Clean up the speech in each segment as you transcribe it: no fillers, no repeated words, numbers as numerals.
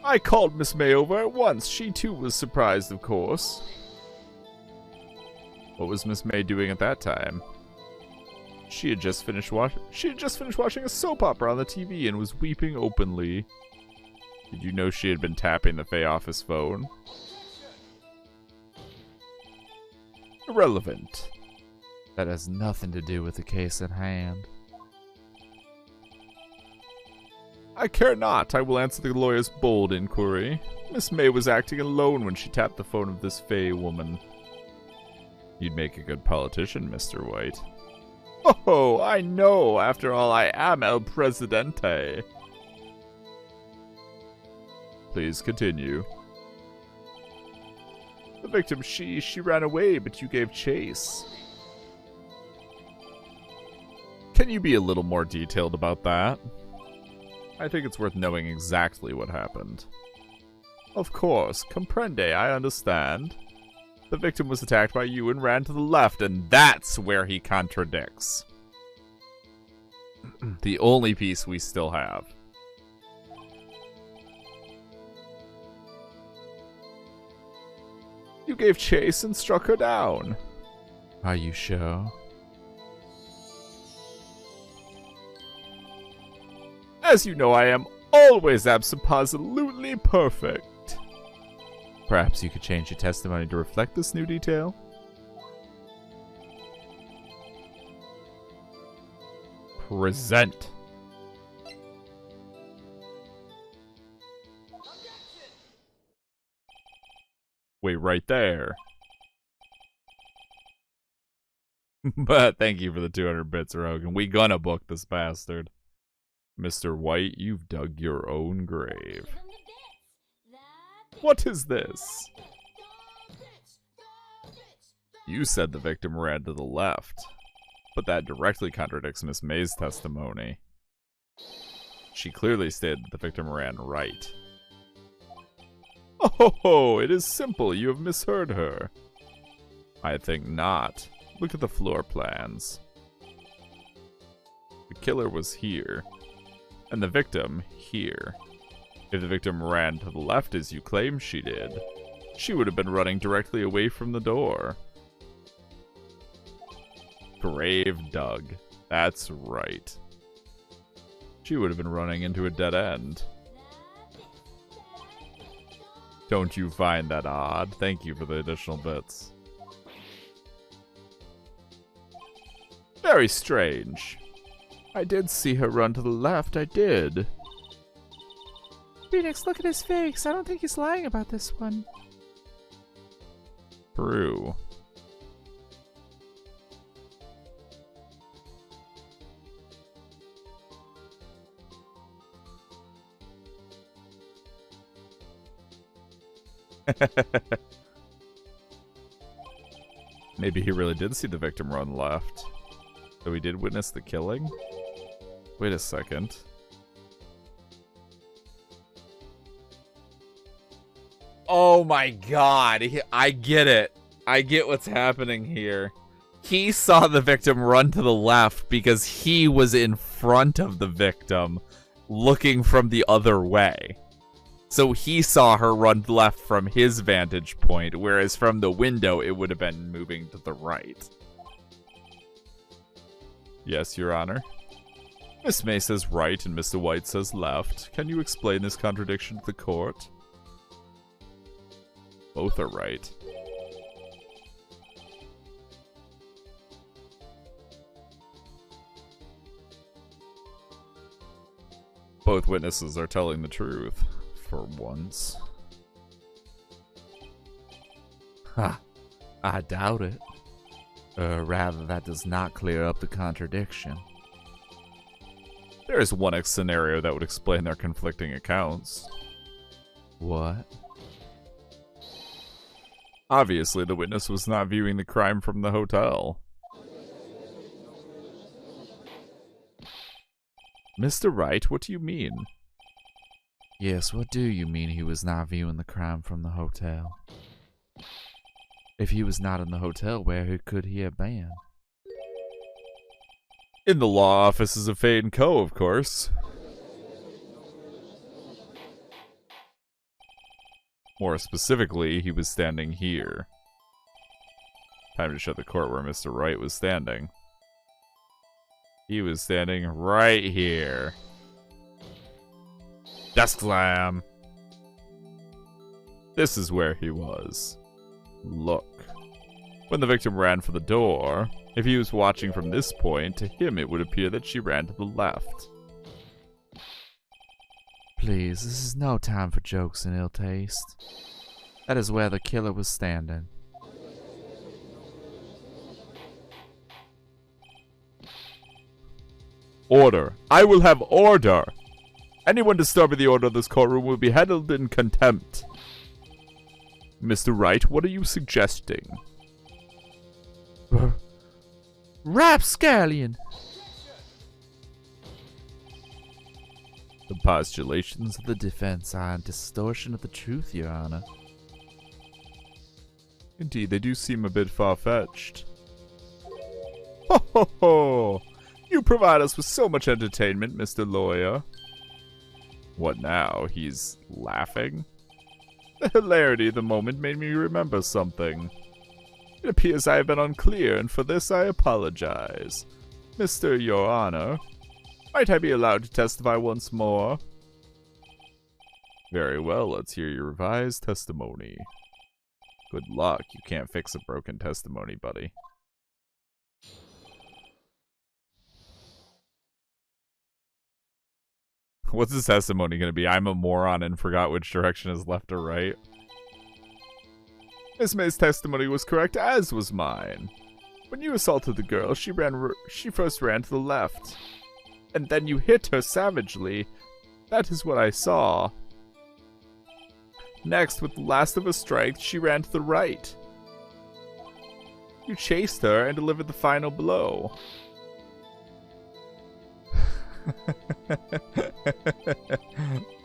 I called Miss May over at once. She too was surprised, of course. What was Miss May doing at that time? She had just finished watching a soap opera on the TV and was weeping openly. Did you know she had been tapping the Fay office phone? Irrelevant. That has nothing to do with the case at hand. I care not. I will answer the lawyer's bold inquiry. Miss May was acting alone when she tapped the phone of this Fay woman. You'd make a good politician, Mr. White. Oh, I know. After all, I am El Presidente. Please continue. The victim, she ran away, but you gave chase. Can you be a little more detailed about that? I think it's worth knowing exactly what happened. Of course, comprende, I understand. The victim was attacked by you and ran to the left, and that's where he contradicts. The only piece we still have. You gave chase and struck her down. Are you sure? As you know, I am always absolutely perfect. Perhaps you could change your testimony to reflect this new detail? Present. Wait right there. But thank you for the 200 bits, Rogan. We gonna book this bastard. Mr. White, you've dug your own grave. What is this? You said the victim ran to the left, but that directly contradicts Miss May's testimony. She clearly stated that the victim ran right. Oh, it is simple. You have misheard her. I think not. Look at the floor plans. The killer was here, and the victim here. If the victim ran to the left as you claim she did, she would have been running directly away from the door. Grave dug. That's right. She would have been running into a dead end. Don't you find that odd? Thank you for the additional bits. Very strange. I did see her run to the left, I did. Phoenix, look at his face. I don't think he's lying about this one. True. Maybe he really did see the victim run left. So he did witness the killing? Wait a second. Oh my god, I get it. I get what's happening here. He saw the victim run to the left because he was in front of the victim, looking from the other way. So he saw her run left from his vantage point, whereas from the window it would have been moving to the right. Yes, Your Honor. Miss May says right and Mr. White says left. Can you explain this contradiction to the court? Both are right. Both witnesses are telling the truth, for once. Ha! I doubt it. Rather, that does not clear up the contradiction. There is one scenario that would explain their conflicting accounts. What? Obviously, the witness was not viewing the crime from the hotel. Mr. Wright, what do you mean? Yes, what do you mean he was not viewing the crime from the hotel? If he was not in the hotel, where could he have been? In the law offices of Fay & Co., of course. More specifically, he was standing here. Time to show the court where Mr. Wright was standing. He was standing right here. Desk slam. This is where he was. Look. When the victim ran for the door, if he was watching from this point, to him it would appear that she ran to the left. Please, this is no time for jokes and ill taste. That is where the killer was standing. Order. I will have order. Anyone disturbing the order of this courtroom will be held in contempt. Mr. Wright, what are you suggesting? Rapscallion! The postulations The defense are a distortion of the truth, Your Honor. Indeed, they do seem a bit far-fetched. Ho ho ho! You provide us with so much entertainment, Mr. Lawyer. What now? He's laughing? The hilarity of the moment made me remember something. It appears I have been unclear, and for this I apologize. Mr. Your Honor, might I be allowed to testify once more? Very well, let's hear your revised testimony. Good luck, you can't fix a broken testimony, buddy. What's his testimony going to be? I'm a moron and forgot which direction is left or right. Miss May's testimony was correct, as was mine. When you assaulted the girl, she first ran to the left. And then you hit her savagely. That is what I saw. Next, with the last of her strength, she ran to the right. You chased her and delivered the final blow.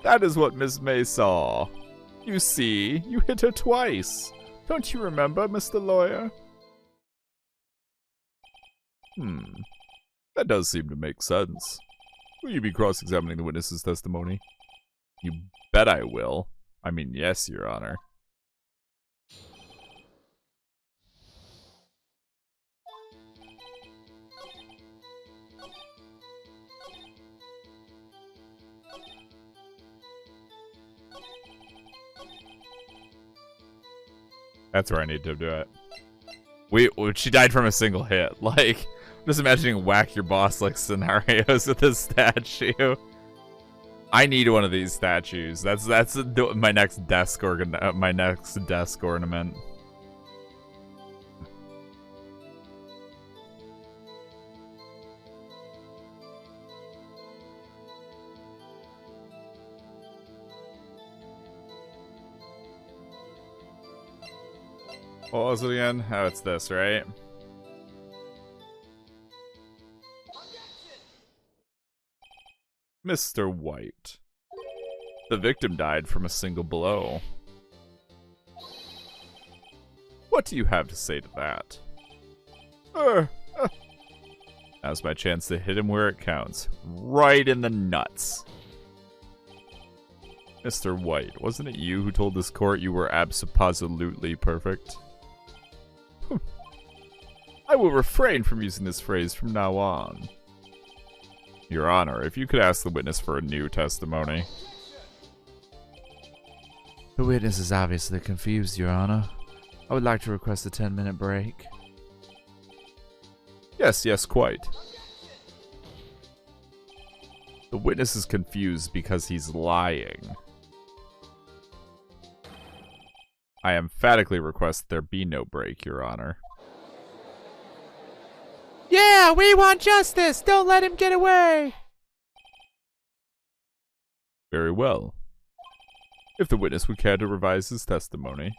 That is what Miss May saw. You see, you hit her twice. Don't you remember, Mr. Lawyer? That does seem to make sense. Will you be cross-examining the witness's testimony? You bet I will. I mean, yes, Your Honor. That's where I need to do it. She died from a single hit. Like, I'm just imagining whack your boss like scenarios with this statue. I need one of these statues. That's my next desk ornament. What was it again? Oh, it's this, right? Mr. White. The victim died from a single blow. What do you have to say to that? Now's my chance to hit him where it counts. Right in the nuts. Mr. White, wasn't it you who told this court you were abso-positively perfect? I will refrain from using this phrase from now on. Your Honor, if you could ask the witness for a new testimony. The witness is obviously confused, Your Honor. I would like to request a 10-minute break. Yes, quite. The witness is confused because he's lying. I emphatically request there be no break, Your Honor. Yeah, we want justice! Don't let him get away! Very well. If the witness would care to revise his testimony.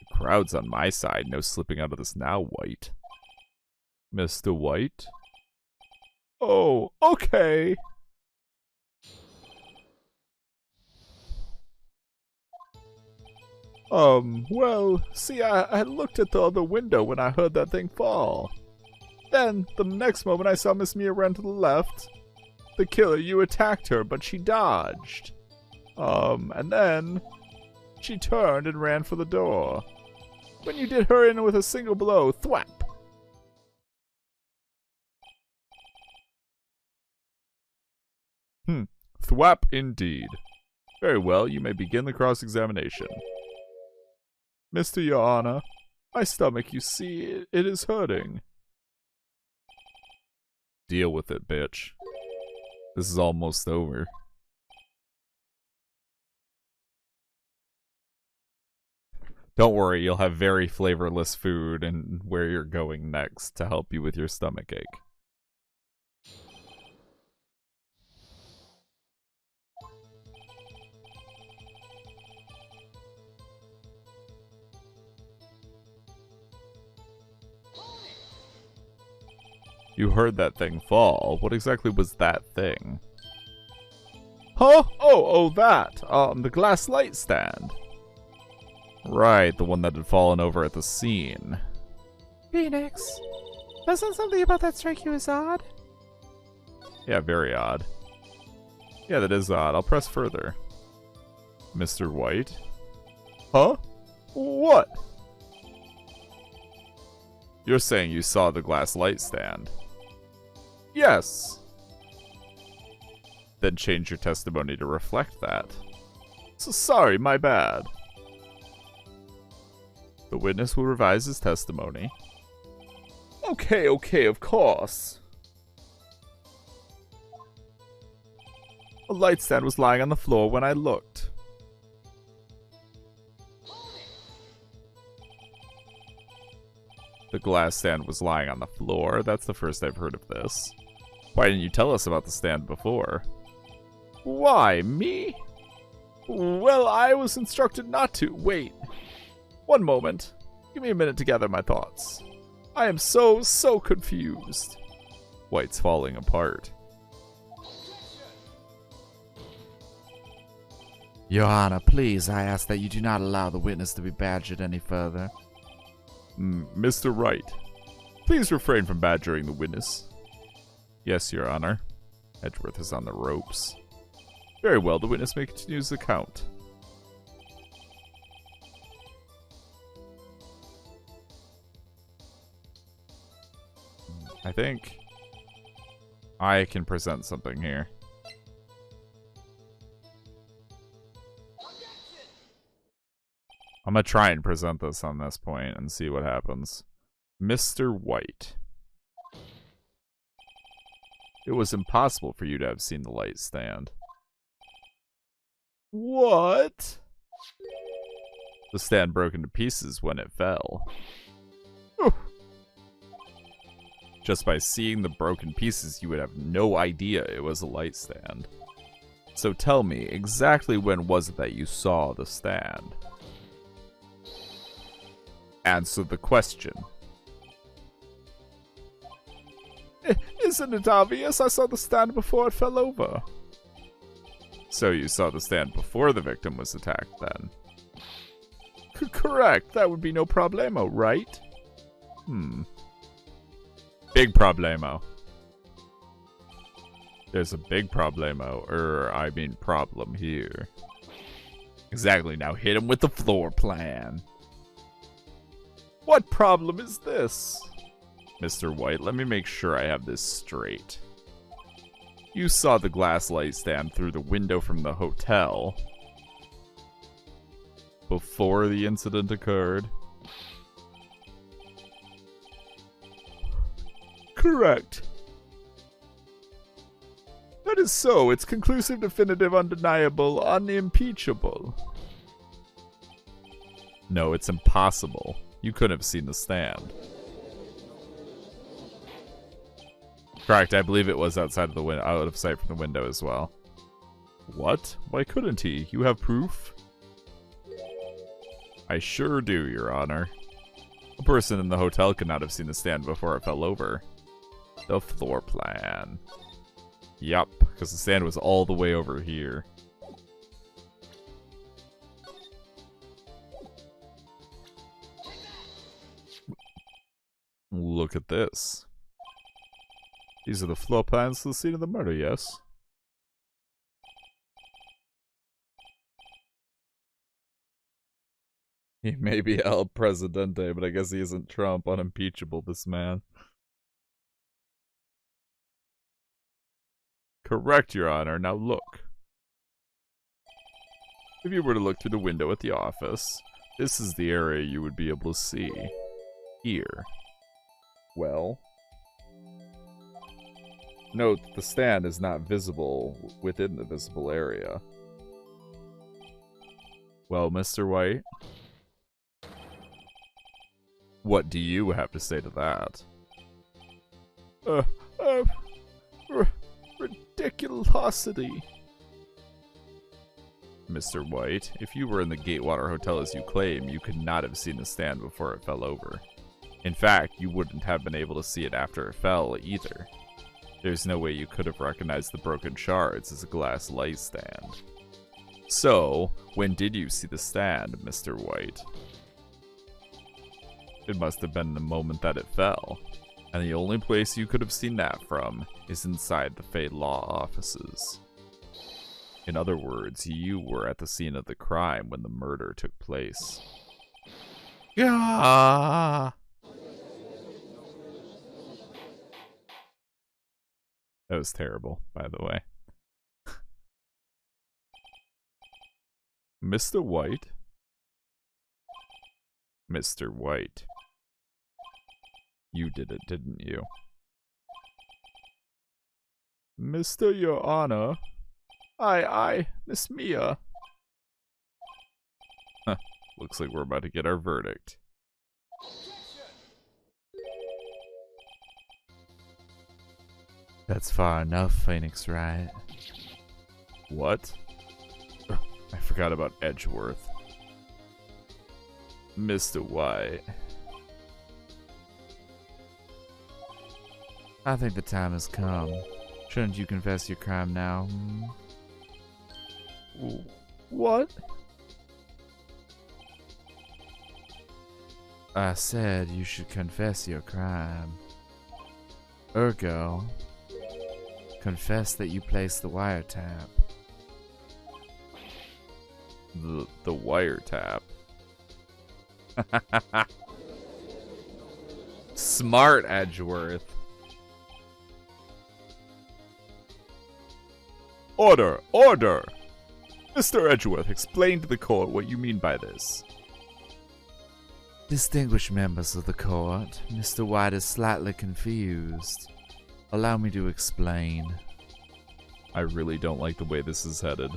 The crowd's on my side, no slipping out of this now, White. Mr. White? Oh, okay. Well, see, I looked at the other window when I heard that thing fall. Then, the next moment I saw Miss Mia run to the left. The killer, you attacked her, but she dodged. And then She turned and ran for the door. When you did her in with a single blow, thwap! Thwap indeed. Very well, you may begin the cross-examination. Mr. Your Honor, my stomach, you see, it is hurting. Deal with it, bitch. This is almost over. Don't worry, you'll have very flavorless food and where you're going next to help you with your stomach ache. You heard that thing fall. What exactly was that thing? Huh? Oh, that. The glass light stand. Right, the one that had fallen over at the scene. Phoenix, doesn't something about that strike you as odd? Yeah, very odd. Yeah, that is odd. I'll press further. Mr. White? Huh? What? You're saying you saw the glass light stand? Yes. Then change your testimony to reflect that. So sorry, my bad. The witness will revise his testimony. Okay, of course. A light stand was lying on the floor when I looked. The glass stand was lying on the floor. That's the first I've heard of this. Why didn't you tell us about the stand before? Why, me? Well, I was instructed not to. Wait. One moment. Give me a minute to gather my thoughts. I am so confused. White's falling apart. Your Honor, please, I ask that you do not allow the witness to be badgered any further. Mr. Wright, please refrain from badgering the witness. Yes, Your Honor. Edgeworth is on the ropes. Very well, the witness may continue his account. I think I can present something here. I'm gonna try and present this on this point and see what happens. Mr. White. It was impossible for you to have seen the light stand. What? The stand broke into pieces when it fell. Just by seeing the broken pieces, you would have no idea it was a light stand. So tell me, exactly when was it that you saw the stand? Answer the question. Isn't it obvious? I saw the stand before it fell over. So you saw the stand before the victim was attacked, then? Correct. That would be no problemo, right? Big problemo. There's a big problemo, I mean problem here. Exactly, now hit him with the floor plan. What problem is this? Mr. White, let me make sure I have this straight. You saw the glass light stand through the window from the hotel before the incident occurred? Correct. That is so. It's conclusive, definitive, undeniable, unimpeachable. No, it's impossible. You couldn't have seen the stand. Correct, I believe it was outside of the window, out of sight from the window as well. What? Why couldn't he? You have proof? I sure do, Your Honor. A person in the hotel could not have seen the stand before it fell over. The floor plan. Yup, because the stand was all the way over here. Look at this. These are the floor plans to the scene of the murder, yes? He may be El Presidente, but I guess he isn't Trump. Unimpeachable, this man. Correct, Your Honor. Now look. If you were to look through the window at the office, this is the area you would be able to see. Here. Well, note that the stand is not visible within the visible area. Well, Mr. White? What do you have to say to that? Ridiculosity. Mr. White, if you were in the Gatewater Hotel as you claim, you could not have seen the stand before it fell over. In fact, you wouldn't have been able to see it after it fell, either. There's no way you could have recognized the broken shards as a glass light stand. So, when did you see the stand, Mr. White? It must have been the moment that it fell, and the only place you could have seen that from is inside the Fade Law offices. In other words, you were at the scene of the crime when the murder took place. Yeah. That was terrible, by the way. Mr. White? Mr. White. You did it, didn't you? Mr. Your Honor. Miss Mia. Huh, looks like we're about to get our verdict. That's far enough, Phoenix Wright. What? I forgot about Edgeworth. Mr. White. I think the time has come. Shouldn't you confess your crime now? What? I said you should confess your crime. Ergo, confess that you placed the wiretap. The wiretap. Smart, Edgeworth. Order! Order! Mr. Edgeworth, explain to the court what you mean by this. Distinguished members of the court, Mr. White is slightly confused. Allow me to explain. I really don't like the way this is headed.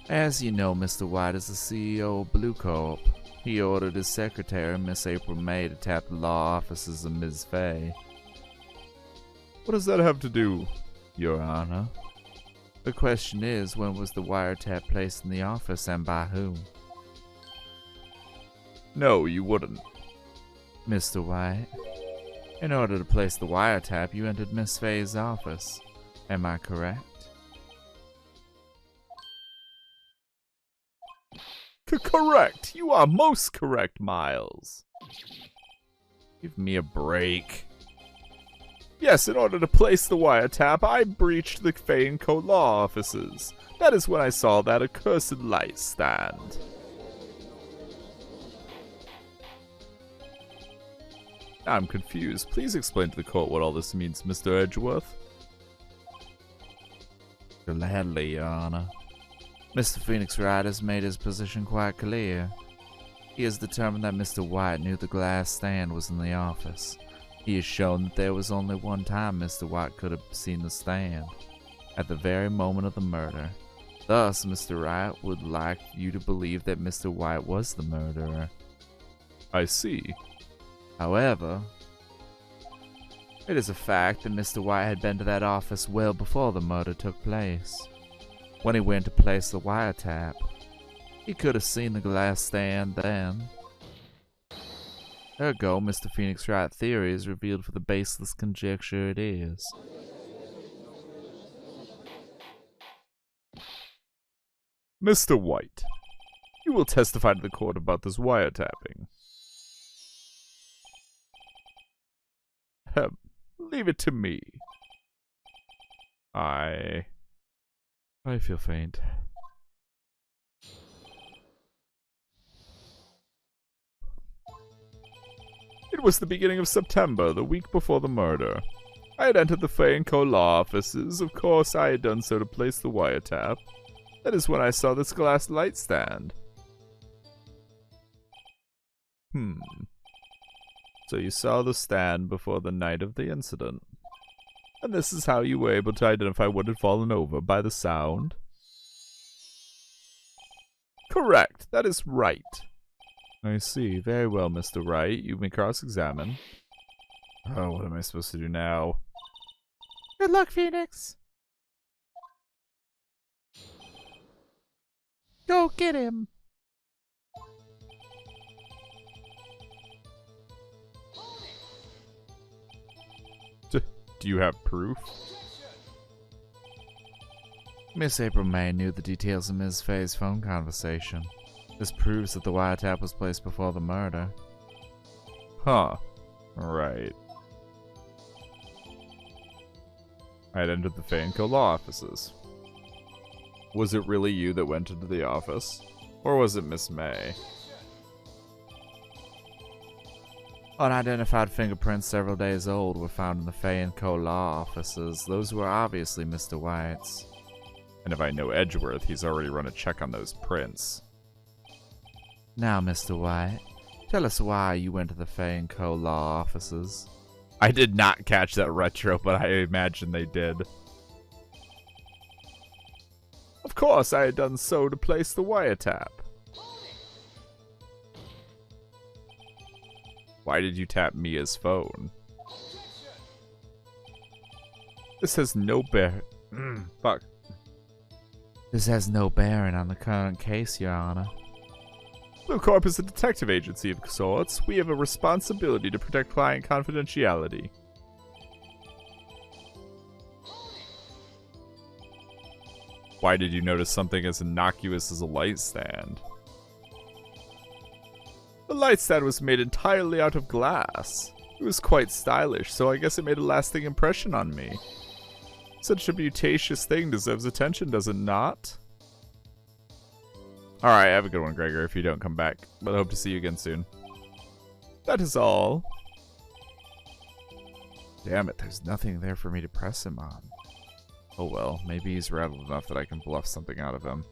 As you know, Mr. White is the CEO of Blue Corp. He ordered his secretary, Miss April May, to tap the law offices of Ms. Fay. What does that have to do, Your Honor? The question is, when was the wiretap placed in the office and by whom? No, you wouldn't. Mr. White, in order to place the wiretap, you entered Miss Fay's office. Am I correct? Correct! You are most correct, Miles. Give me a break. Yes, in order to place the wiretap, I breached the Fay & Co. law offices. That is when I saw that accursed light stand. I'm confused. Please explain to the court what all this means, Mr. Edgeworth. Gladly, Your Honor. Mr. Phoenix Wright has made his position quite clear. He has determined that Mr. White knew the glass stand was in the office. He has shown that there was only one time Mr. White could have seen the stand, at the very moment of the murder. Thus, Mr. Wright would like you to believe that Mr. White was the murderer. I see. However, it is a fact that Mr. White had been to that office well before the murder took place. When he went to place the wiretap, he could have seen the glass stand then. Ergo, Mr. Phoenix Wright's theory is revealed for the baseless conjecture it is. Mr. White, you will testify to the court about this wiretapping. Leave it to me. I feel faint. It was the beginning of September, the week before the murder. I had entered the Fay & Co. law offices. Of course, I had done so to place the wiretap. That is when I saw this glass light stand. So you saw the stand before the night of the incident. And this is how you were able to identify what had fallen over, by the sound? Correct. That is right. I see. Very well, Mr. Wright. You may cross-examine. Oh, what am I supposed to do now? Good luck, Phoenix. Go get him. Do you have proof? Miss April May knew the details of Ms. Fay's phone conversation. This proves that the wiretap was placed before the murder. Huh. Right. I had entered the Fay & Co. law offices. Was it really you that went into the office? Or was it Miss May? Unidentified fingerprints several days old were found in the Fay & Co. law offices. Those were obviously Mr. White's. And if I know Edgeworth, he's already run a check on those prints. Now, Mr. White, tell us why you went to the Fay & Co. law offices. I did not catch that retro, but I imagine they did. Of course, I had done so to place the wiretap. Why did you tap Mia's phone? This has no fuck. This has no bearing on the current case, Your Honor. Blue Corp is a detective agency of sorts. We have a responsibility to protect client confidentiality. Why did you notice something as innocuous as a light stand? The light stand was made entirely out of glass. It was quite stylish, so I guess it made a lasting impression on me. Such a beauticious thing deserves attention, does it not? Alright, have a good one, Gregor, if you don't come back. But I hope to see you again soon. That is all. Damn it, there's nothing there for me to press him on. Oh well, maybe he's rattled enough that I can bluff something out of him.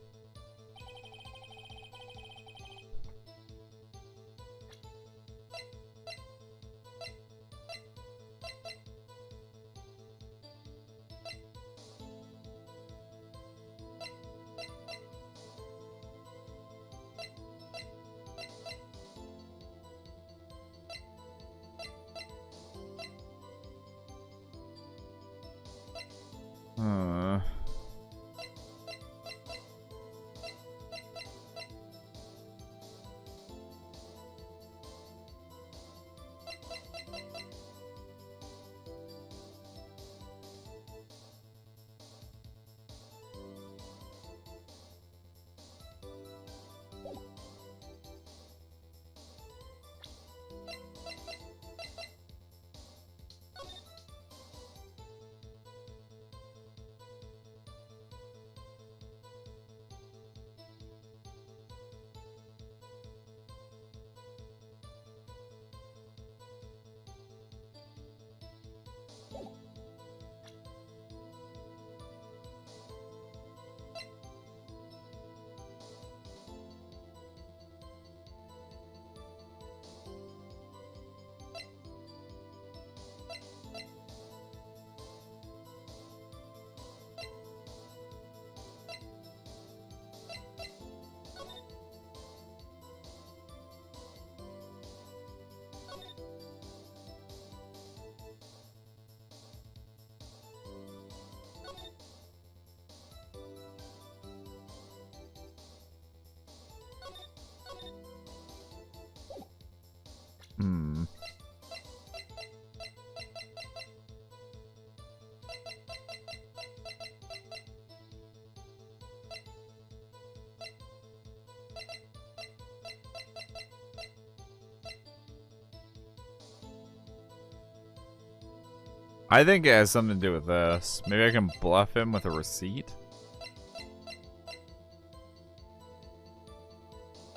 I think it has something to do with this. Maybe I can bluff him with a receipt?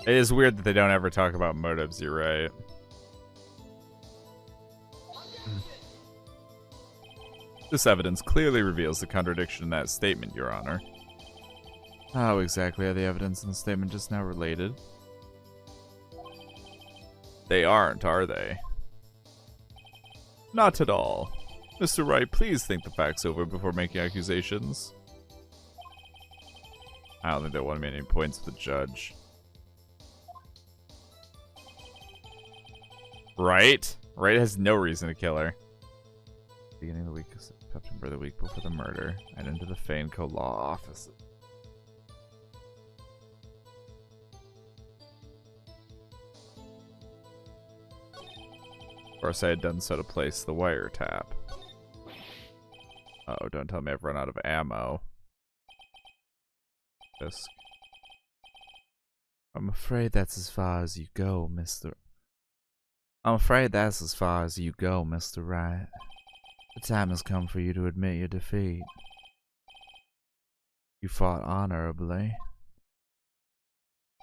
It is weird that they don't ever talk about motives, you're right. This evidence clearly reveals the contradiction in that statement, Your Honor. How exactly are the evidence in the statement just now related? They aren't, are they? Not at all. Mr. Wright, please think the facts over before making accusations. I don't think they want to make any points with the judge. Wright? Wright has no reason to kill her. Beginning of the week of September, the week before the murder, and into the Faneco law office. Of course, I had done so to place the wiretap. Uh oh, don't tell me I've run out of ammo. Disc. I'm afraid that's as far as you go, Mr. I'm afraid that's as far as you go, Mr. Wright. The time has come for you to admit your defeat. You fought honorably.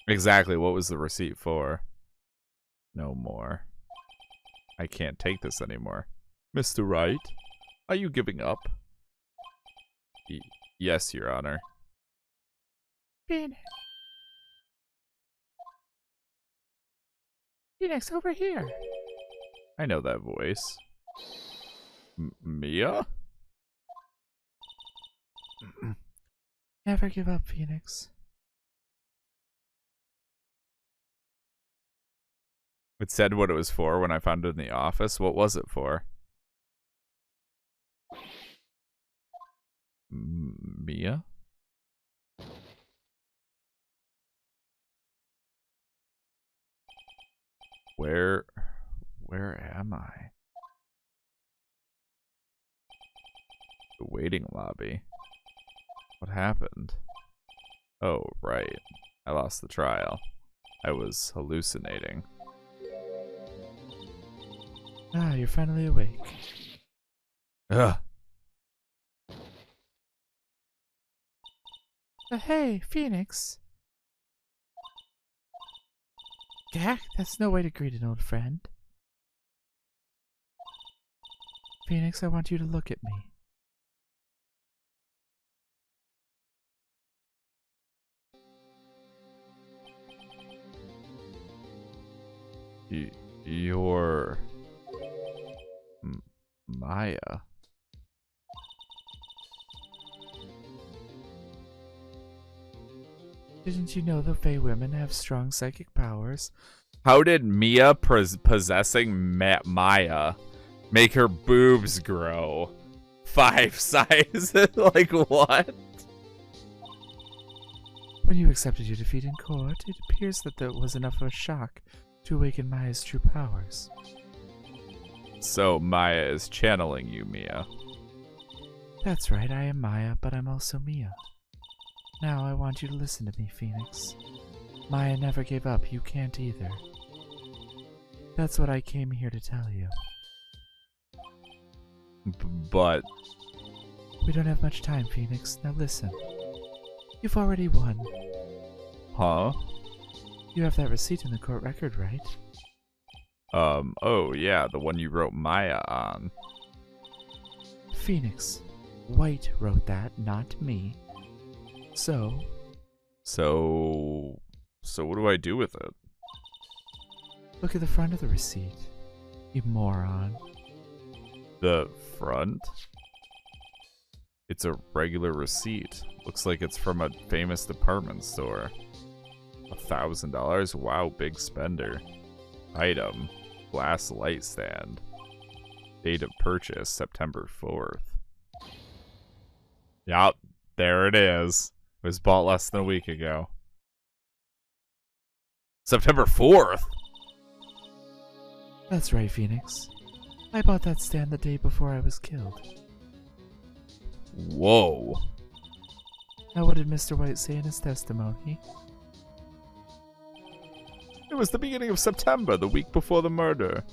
Exactly, what was the receipt for? No more. I can't take this anymore. Mr. Wright, are you giving up? Yes, Your Honor. Phoenix, over here. I know that voice. Mia? Never give up, Phoenix. It said what it was for when I found it in the office. What was it for? Mia? Where am I? The waiting lobby. What happened? Oh, right. I lost the trial. I was hallucinating. Ah, you're finally awake. Ugh. Hey, Phoenix. Gak, that's no way to greet an old friend. Phoenix, I want you to look at me. You're... Maya. Didn't you know the Fae women have strong psychic powers? How did Mia possessing Maya make her boobs grow 5 sizes? Like, what? When you accepted your defeat in court, it appears that there was enough of a shock to awaken Maya's true powers. So Maya is channeling you, Mia. That's right, I am Maya, but I'm also Mia. Now I want you to listen to me, Phoenix. Maya never gave up, you can't either. That's what I came here to tell you. But... We don't have much time, Phoenix. Now listen. You've already won. Huh? You have that receipt in the court record, right? Oh yeah, the one you wrote Maya on. Phoenix. Wright wrote that, not me. So what do I do with it? look at the front of the receipt, you moron. The front? It's a regular receipt. Looks like it's from a famous department store. $1,000? Wow, big spender. Item. Glass light stand. Date of purchase, September 4th. Yup, there it is. It was bought less than a week ago. September 4th? That's right, Phoenix. I bought that stand the day before I was killed. Whoa. Now what did Mr. Wright say in his testimony? It was the beginning of September, the week before the murder.